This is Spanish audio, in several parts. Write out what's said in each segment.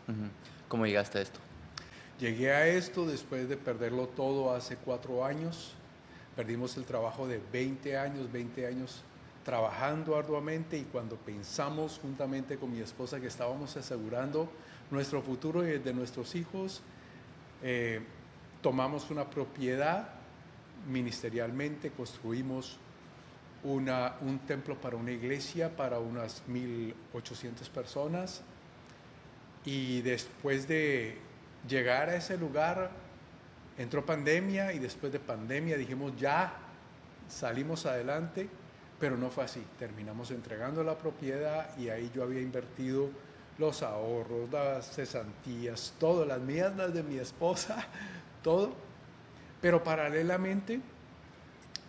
Ujú. ¿Cómo llegaste a esto? Llegué a esto después de perderlo todo hace 4 años. Perdimos el trabajo de 20 años trabajando arduamente, y cuando pensamos juntamente con mi esposa que estábamos asegurando nuestro futuro y el de nuestros hijos, eh, tomamos una propiedad ministerialmente, construimos un templo para una iglesia para unas 1.800 personas, y después de llegar a ese lugar entró pandemia, y después de pandemia dijimos ya, salimos adelante, pero no fue así. Terminamos entregando la propiedad, y ahí yo había invertido los ahorros, las cesantías, todo, las mías, las de mi esposa, todo. Pero paralelamente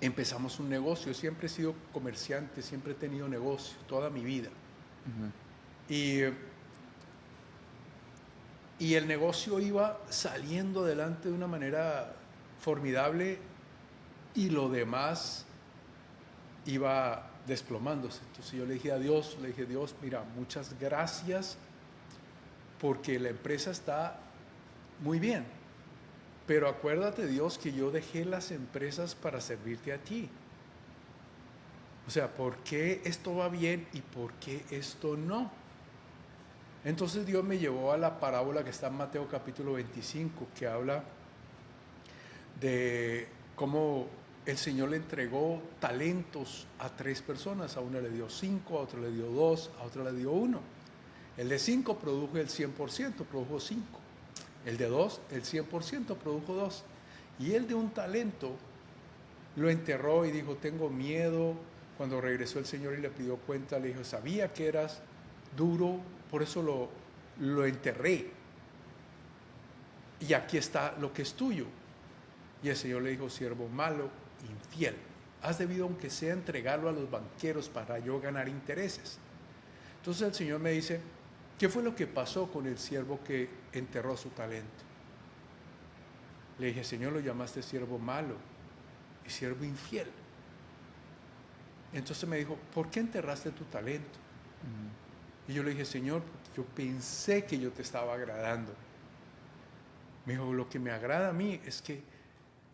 empezamos un negocio. Siempre he sido comerciante, siempre he tenido negocio, toda mi vida. Ujú. Y, y el negocio iba saliendo adelante de una manera formidable, y lo demás iba desplomándose. Entonces yo le dije a Dios, mira, muchas gracias porque la empresa está muy bien, pero acuérdate, Dios, que yo dejé las empresas para servirte a ti. O sea, ¿por qué esto va bien y por qué esto no? Entonces Dios me llevó a la parábola que está en Mateo capítulo 25, que habla de cómo el Señor le entregó talentos a 3 personas. A una le dio 5, a otra le dio 2, a otra le dio 1. El de 5 produjo el 100%, produjo 5. El de 2, el 100%, produjo 2. Y el de un talento lo enterró y dijo, tengo miedo. Cuando regresó el Señor y le pidió cuenta, le dijo, sabía que eras duro, por eso lo enterré. Y aquí está lo que es tuyo. Y el Señor le dijo, siervo malo, infiel, has debido aunque sea entregarlo a los banqueros para yo ganar intereses. Entonces el Señor me dice, ¿qué fue lo que pasó con el siervo que enterró su talento? Le dije, Señor, lo llamaste siervo malo y siervo infiel. Entonces me dijo, ¿por qué enterraste tu talento? Ujú. Y yo le dije, Señor, porque yo pensé que yo te estaba agradando. Me dijo, lo que me agrada a mí es que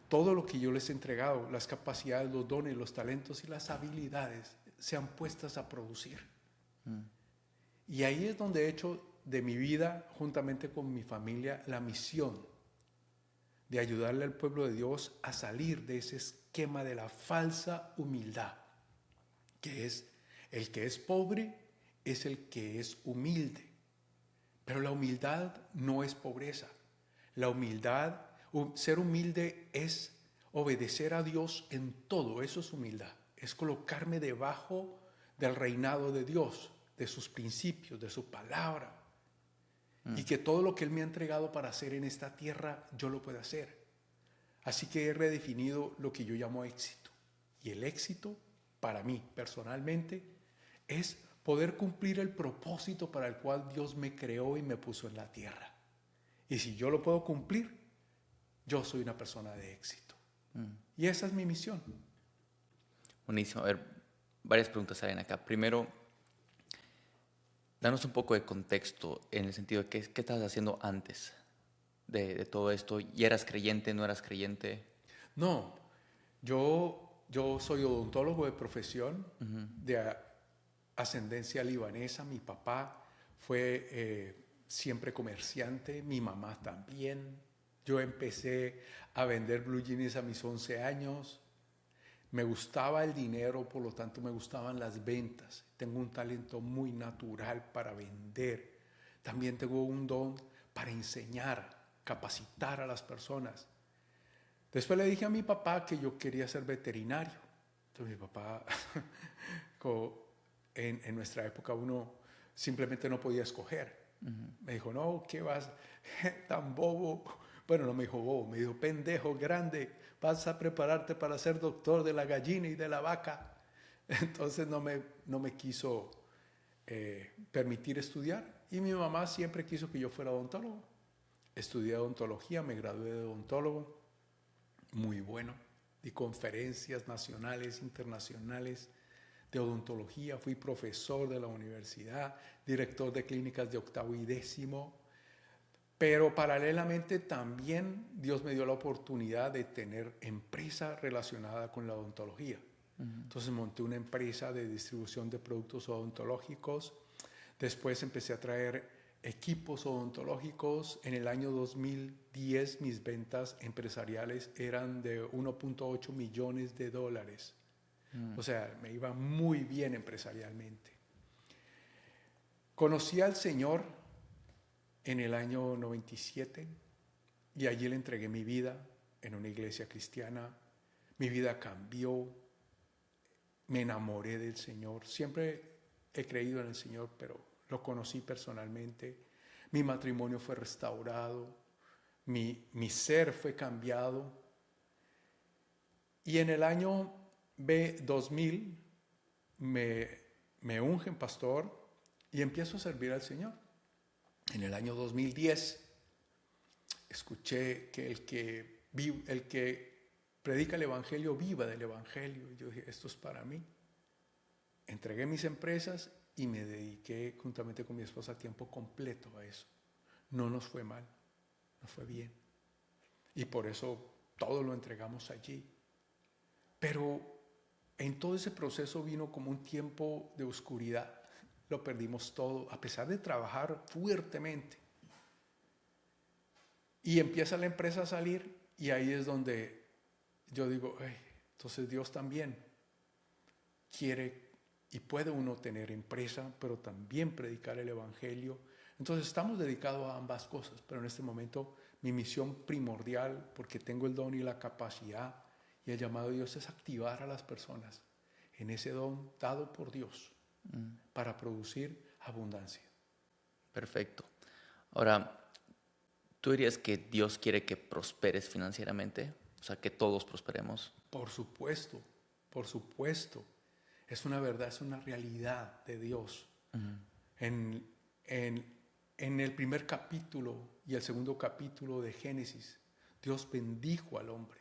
todo lo que yo les he entregado, las capacidades, los dones, los talentos y las habilidades, sean puestas a producir. Mm. Y ahí es donde he hecho de mi vida, juntamente con mi familia, la misión de ayudarle al pueblo de Dios a salir de ese esquema de la falsa humildad, que es el que es pobre es el que es humilde. Pero la humildad no es pobreza. La humildad, ser humilde es obedecer a Dios en todo. Eso es humildad. Es colocarme debajo del reinado de Dios, de sus principios, de su palabra. Y Mm. que todo lo que Él me ha entregado para hacer en esta tierra, yo lo pueda hacer. Así que he redefinido lo que yo llamo éxito. Y el éxito, para mí personalmente, es poder cumplir el propósito para el cual Dios me creó y me puso en la tierra. Y si yo lo puedo cumplir, yo soy una persona de éxito. Mm. Y esa es mi misión. Buenísimo. A ver, varias preguntas salen acá. Primero, danos un poco de contexto en el sentido de qué estabas haciendo antes de todo esto. ¿Y eras creyente, no eras creyente? No, yo soy odontólogo de profesión, Ujú. de ascendencia libanesa. Mi papá fue siempre comerciante, mi mamá también. Yo empecé a vender blue jeans a mis 11 años. Me gustaba el dinero, por lo tanto me gustaban las ventas. Tengo un talento muy natural para vender. También tengo un don para enseñar, capacitar a las personas. Después le dije a mi papá que yo quería ser veterinario. Entonces mi papá, en nuestra época uno simplemente no podía escoger. Me dijo, no, ¿qué vas tan bobo? Bueno, no me dijo bobo, me dijo, pendejo grande, vas a prepararte para ser doctor de la gallina y de la vaca. Entonces no me quiso permitir estudiar, y mi mamá siempre quiso que yo fuera odontólogo. Estudié odontología, me gradué de odontólogo, muy bueno. Di conferencias nacionales, internacionales de odontología, fui profesor de la universidad, director de clínicas de octavo y décimo, Pero paralelamente también Dios me dio la oportunidad de tener empresa relacionada con la odontología. Entonces monté una empresa de distribución de productos odontológicos. Después empecé a traer equipos odontológicos. En el año 2010 mis ventas empresariales eran de 1.8 millones de dólares. O sea, me iba muy bien empresarialmente. Conocí al Señor en el año 97 y allí le entregué mi vida en una iglesia cristiana. Mi vida cambió, me enamoré del Señor. Siempre he creído en el Señor, pero lo conocí personalmente. Mi matrimonio fue restaurado, mi ser fue cambiado. Y en el año 2000 me ungen pastor y empiezo a servir al Señor. En el año 2010 escuché que el que predica el Evangelio viva del Evangelio. Y yo dije, esto es para mí. Entregué mis empresas y me dediqué juntamente con mi esposa a tiempo completo a eso. No nos fue mal, nos fue bien. Y por eso todo lo entregamos allí. Pero en todo ese proceso vino como un tiempo de oscuridad. Lo perdimos todo, a pesar de trabajar fuertemente. Y empieza la empresa a salir y ahí es donde yo digo, entonces Dios también quiere y puede uno tener empresa, pero también predicar el Evangelio. Entonces estamos dedicados a ambas cosas, pero en este momento mi misión primordial, porque tengo el don y la capacidad y el llamado de Dios, es activar a las personas en ese don dado por Dios para producir abundancia. Perfecto. Ahora, ¿tú dirías que Dios quiere que prosperes financieramente? O sea, que todos prosperemos. Por supuesto, por supuesto. Es una verdad, es una realidad de Dios. En el primer capítulo y el segundo capítulo de Génesis, Dios bendijo al hombre.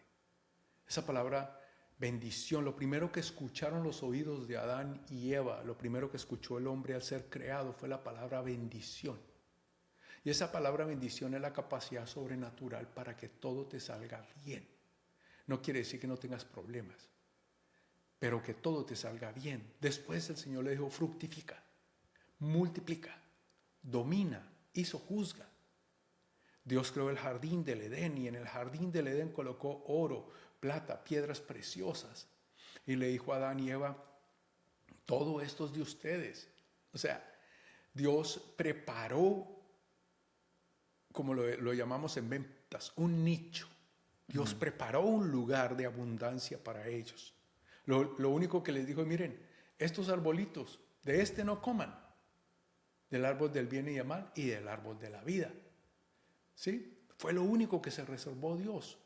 Esa palabra bendición, lo primero que escucharon los oídos de Adán y Eva, lo primero que escuchó el hombre al ser creado fue la palabra bendición. Y esa palabra bendición es la capacidad sobrenatural para que todo te salga bien. No quiere decir que no tengas problemas, pero que todo te salga bien. Después el Señor le dijo, fructifica, multiplica, domina, sojuzga. Dios creó el jardín del Edén y en el jardín del Edén colocó oro, plata, piedras preciosas. Y le dijo a Adán y Eva, todo esto es de ustedes. O sea, Dios preparó, como lo llamamos en ventas, un nicho. Dios preparó un lugar de abundancia para ellos. Lo único que les dijo, miren, estos arbolitos, de este no coman, del árbol del bien y del mal y del árbol de la vida. ¿Sí? Fue lo único que se reservó Dios.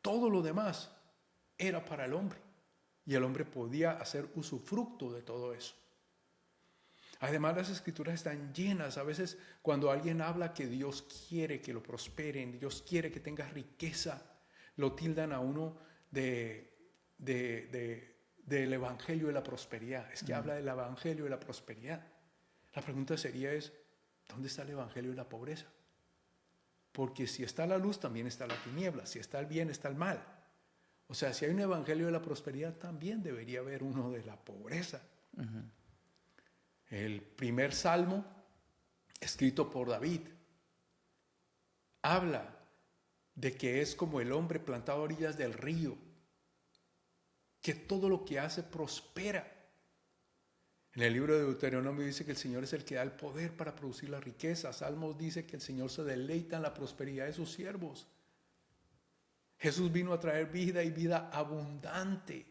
Todo lo demás era para el hombre y el hombre podía hacer usufructo de todo eso. Además, las escrituras están llenas. A veces cuando alguien habla que Dios quiere que lo prosperen, Dios quiere que tenga riqueza, lo tildan a uno del evangelio de la prosperidad. Es que habla del evangelio de la prosperidad. La pregunta sería ¿dónde está el evangelio de la pobreza? Porque si está la luz, también está la tiniebla. Si está el bien, está el mal. O sea, si hay un evangelio de la prosperidad, también debería haber uno de la pobreza. El primer salmo, escrito por David, habla de que es como el hombre plantado a orillas del río, que todo lo que hace prospera. En el libro de Deuteronomio dice que el Señor es el que da el poder para producir la riqueza. Salmos dice que el Señor se deleita en la prosperidad de sus siervos. Jesús vino a traer vida y vida abundante.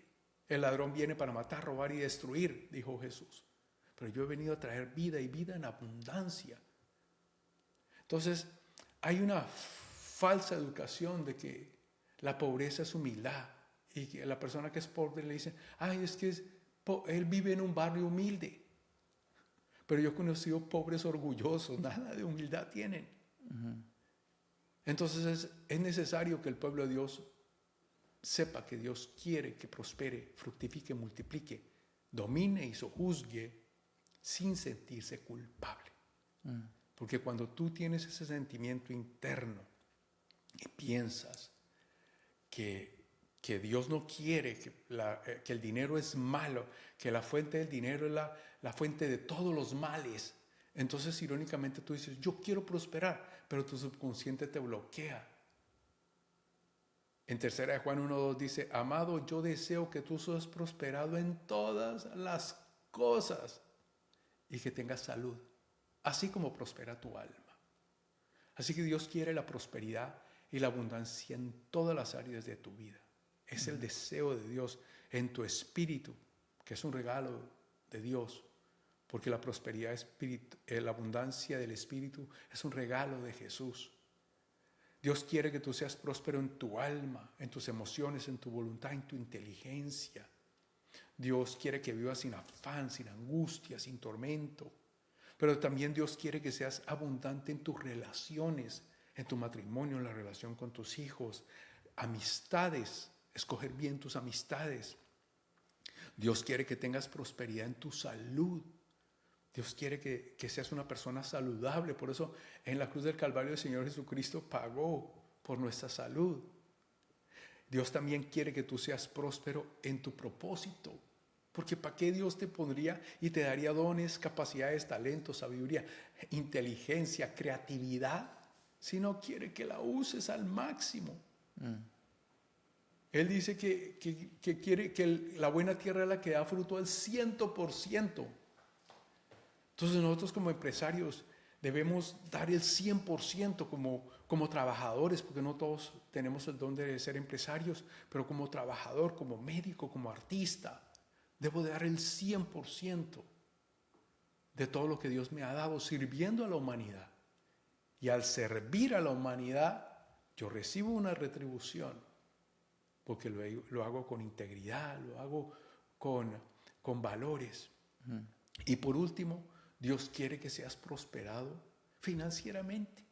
El ladrón viene para matar, robar y destruir, dijo Jesús. Pero yo he venido a traer vida y vida en abundancia. Entonces, hay una falsa educación de que la pobreza es humildad. Y que la persona que es pobre le dice, es que él vive en un barrio humilde. Pero yo he conocido pobres orgullosos, nada de humildad tienen. Entonces es necesario que el pueblo de Dios sepa que Dios quiere que prospere, fructifique, multiplique, domine y sojuzgue sin sentirse culpable. Porque cuando tú tienes ese sentimiento interno y piensas que Dios no quiere, que el dinero es malo, que la fuente del dinero es la fuente de todos los males, entonces irónicamente tú dices, yo quiero prosperar, pero tu subconsciente te bloquea. En 3 de Juan 1:2 dice, amado, yo deseo que tú seas prosperado en todas las cosas y que tengas salud, así como prospera tu alma. Así que Dios quiere la prosperidad y la abundancia en todas las áreas de tu vida. Es el deseo de Dios en tu espíritu, que es un regalo de Dios, porque la prosperidad la abundancia del espíritu es un regalo de Jesús. Dios quiere que tú seas próspero en tu alma, en tus emociones, en tu voluntad, en tu inteligencia. Dios quiere que vivas sin afán, sin angustia, sin tormento. Pero también Dios quiere que seas abundante en tus relaciones, en tu matrimonio, en la relación con tus hijos, amistades, escoger bien tus amistades. Dios quiere que tengas prosperidad en tu salud. Dios quiere que seas una persona saludable. Por eso en la cruz del Calvario el Señor Jesucristo pagó por nuestra salud. Dios también quiere que tú seas próspero en tu propósito. Porque ¿para qué Dios te pondría y te daría dones, capacidades, talentos, sabiduría, inteligencia, creatividad, si no quiere que la uses al máximo? Él dice que quiere que la buena tierra es la que da fruto al 100%. Entonces nosotros como empresarios debemos dar el 100% como trabajadores, porque no todos tenemos el don de ser empresarios, pero como trabajador, como médico, como artista, debo de dar el 100% de todo lo que Dios me ha dado, sirviendo a la humanidad. Y al servir a la humanidad, yo recibo una retribución, porque lo hago con integridad, lo hago con valores. Y por último, Dios quiere que seas prosperado financieramente.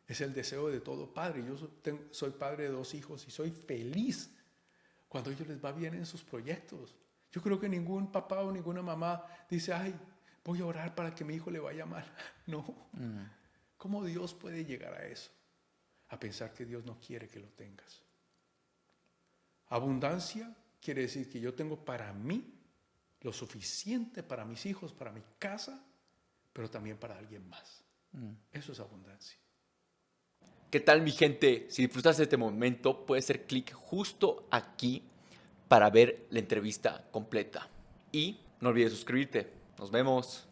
Es el deseo de todo padre. Yo soy padre de 2 hijos y soy feliz cuando a ellos les va bien en sus proyectos. Yo creo que ningún papá o ninguna mamá dice, ay, voy a orar para que mi hijo le vaya mal. No. ¿Cómo Dios puede llegar a eso? A pensar que Dios no quiere que lo tengas. Abundancia quiere decir que yo tengo para mí lo suficiente para mis hijos, para mi casa, pero también para alguien más. Eso es abundancia. ¿Qué tal, mi gente? Si disfrutaste de este momento, puedes hacer clic justo aquí para ver la entrevista completa. Y no olvides suscribirte. Nos vemos.